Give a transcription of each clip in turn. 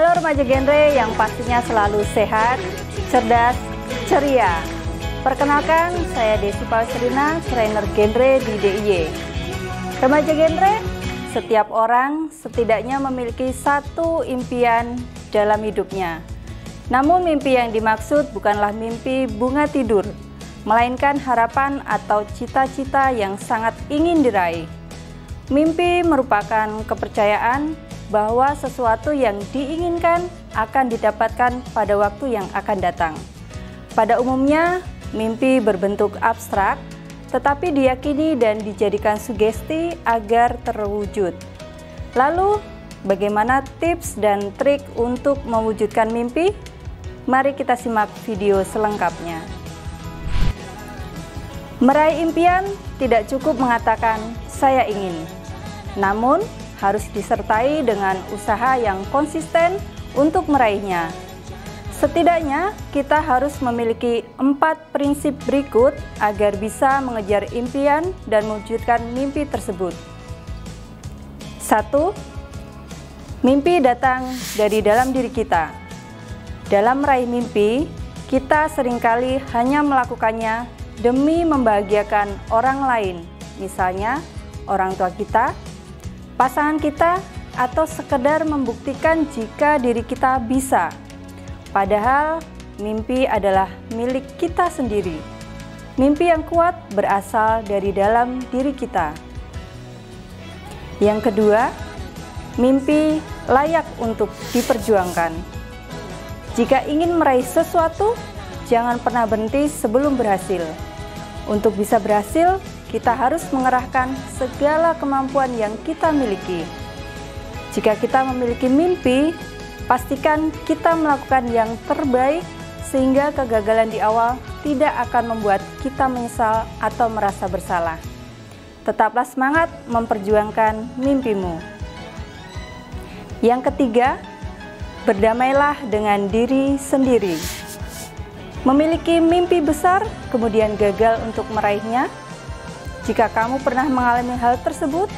Halo remaja genre yang pastinya selalu sehat, cerdas, ceria. Perkenalkan, saya Desi Paulserina, trainer genre di DIY. Remaja genre, setiap orang setidaknya memiliki satu impian dalam hidupnya. Namun mimpi yang dimaksud bukanlah mimpi bunga tidur, melainkan harapan atau cita-cita yang sangat ingin diraih. Mimpi merupakan kepercayaan bahwa sesuatu yang diinginkan akan didapatkan pada waktu yang akan datang. Pada umumnya, mimpi berbentuk abstrak, tetapi diyakini dan dijadikan sugesti agar terwujud. Lalu, bagaimana tips dan trik untuk mewujudkan mimpi? Mari kita simak video selengkapnya. Meraih impian tidak cukup mengatakan "saya ingin", namun harus disertai dengan usaha yang konsisten untuk meraihnya. Setidaknya kita harus memiliki 4 prinsip berikut agar bisa mengejar impian dan mewujudkan mimpi tersebut. 1. Mimpi datang dari dalam diri kita. Dalam meraih mimpi, kita seringkali hanya melakukannya demi membahagiakan orang lain, misalnya orang tua kita, pasangan kita, atau sekedar membuktikan jika diri kita bisa. Padahal mimpi adalah milik kita sendiri. Mimpi yang kuat berasal dari dalam diri kita. Yang kedua, mimpi layak untuk diperjuangkan. Jika ingin meraih sesuatu, jangan pernah berhenti sebelum berhasil. Untuk bisa berhasil, kita harus mengerahkan segala kemampuan yang kita miliki. Jika kita memiliki mimpi, pastikan kita melakukan yang terbaik sehingga kegagalan di awal tidak akan membuat kita menyesal atau merasa bersalah. Tetaplah semangat memperjuangkan mimpimu. Yang ketiga, berdamailah dengan diri sendiri. Memiliki mimpi besar, kemudian gagal untuk meraihnya. Jika kamu pernah mengalami hal tersebut,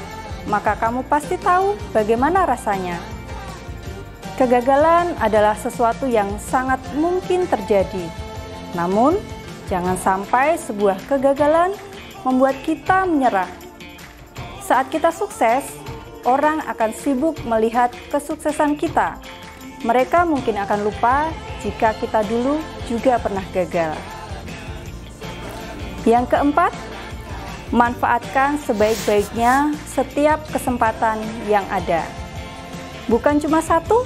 maka kamu pasti tahu bagaimana rasanya. Kegagalan adalah sesuatu yang sangat mungkin terjadi. Namun, jangan sampai sebuah kegagalan membuat kita menyerah. Saat kita sukses, orang akan sibuk melihat kesuksesan kita. Mereka mungkin akan lupa jika kita dulu juga pernah gagal. Yang keempat, manfaatkan sebaik-baiknya setiap kesempatan yang ada. Bukan cuma satu,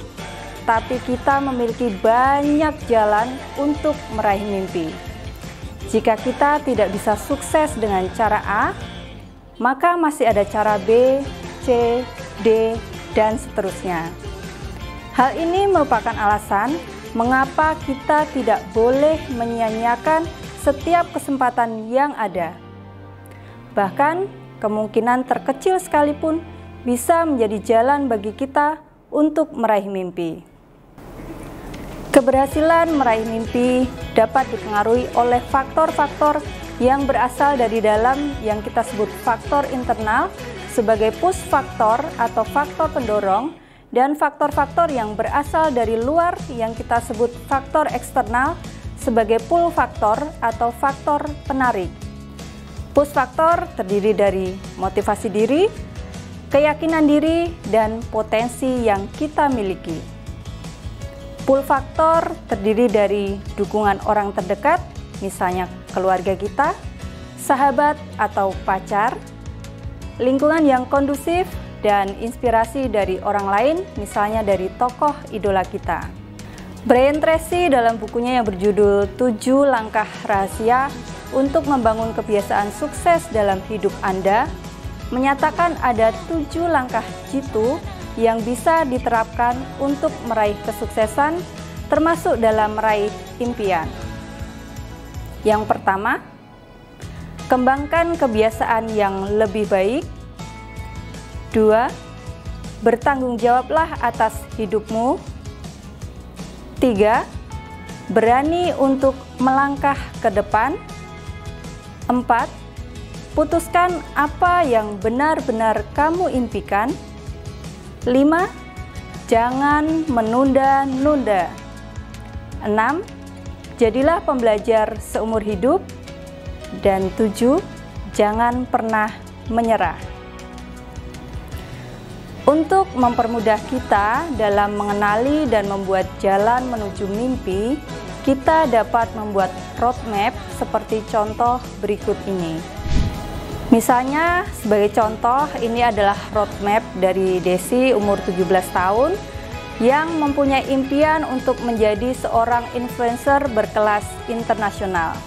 tapi kita memiliki banyak jalan untuk meraih mimpi. Jika kita tidak bisa sukses dengan cara A, maka masih ada cara B, C, D, dan seterusnya. Hal ini merupakan alasan mengapa kita tidak boleh menyia-nyiakan setiap kesempatan yang ada. Bahkan, kemungkinan terkecil sekalipun bisa menjadi jalan bagi kita untuk meraih mimpi. Keberhasilan meraih mimpi dapat dipengaruhi oleh faktor-faktor yang berasal dari dalam yang kita sebut faktor internal sebagai push faktor atau faktor pendorong, dan faktor-faktor yang berasal dari luar yang kita sebut faktor eksternal sebagai pull faktor atau faktor penarik. Push faktor terdiri dari motivasi diri, keyakinan diri, dan potensi yang kita miliki. Pull faktor terdiri dari dukungan orang terdekat, misalnya keluarga kita, sahabat atau pacar, lingkungan yang kondusif, dan inspirasi dari orang lain, misalnya dari tokoh idola kita. Brian Tracy dalam bukunya yang berjudul 7 Langkah Rahasia untuk Membangun Kebiasaan Sukses dalam Hidup Anda, menyatakan ada 7 langkah jitu yang bisa diterapkan untuk meraih kesuksesan, termasuk dalam meraih impian. Yang pertama, kembangkan kebiasaan yang lebih baik. 2. Bertanggung jawablah atas hidupmu. 3. Berani untuk melangkah ke depan. 4. Putuskan apa yang benar-benar kamu impikan. 5. jangan menunda-nunda. 6. Jadilah pembelajar seumur hidup. Dan 7. Jangan pernah menyerah. Untuk mempermudah kita dalam mengenali dan membuat jalan menuju mimpi, kita dapat membuat roadmap seperti contoh berikut ini. Misalnya, sebagai contoh, ini adalah roadmap dari Desi umur 17 tahun yang mempunyai impian untuk menjadi seorang influencer berkelas internasional.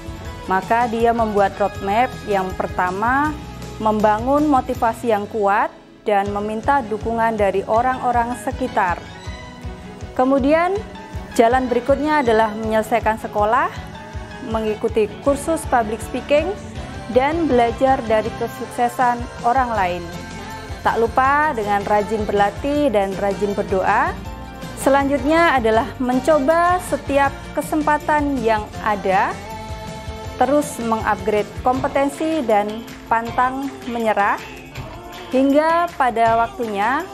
Maka dia membuat roadmap yang pertama, membangun motivasi yang kuat dan meminta dukungan dari orang-orang sekitar. Kemudian, jalan berikutnya adalah menyelesaikan sekolah, mengikuti kursus public speaking, dan belajar dari kesuksesan orang lain. Tak lupa dengan rajin berlatih dan rajin berdoa. Selanjutnya adalah mencoba setiap kesempatan yang ada, terus mengupgrade kompetensi dan pantang menyerah, hingga pada waktunya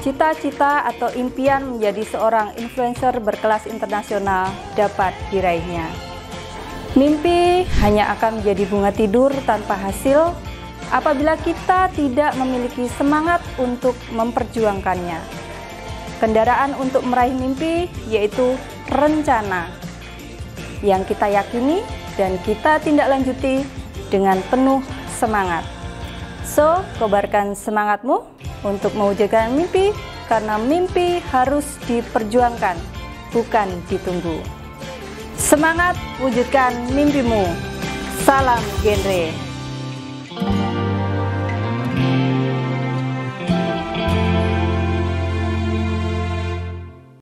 cita-cita atau impian menjadi seorang influencer berkelas internasional dapat diraihnya. Mimpi hanya akan menjadi bunga tidur tanpa hasil apabila kita tidak memiliki semangat untuk memperjuangkannya. Kendaraan untuk meraih mimpi yaitu rencana yang kita yakini dan kita tindak lanjuti dengan penuh semangat. So, kobarkan semangatmu untuk mewujudkan mimpi, karena mimpi harus diperjuangkan, bukan ditunggu. Semangat wujudkan mimpimu. Salam genre.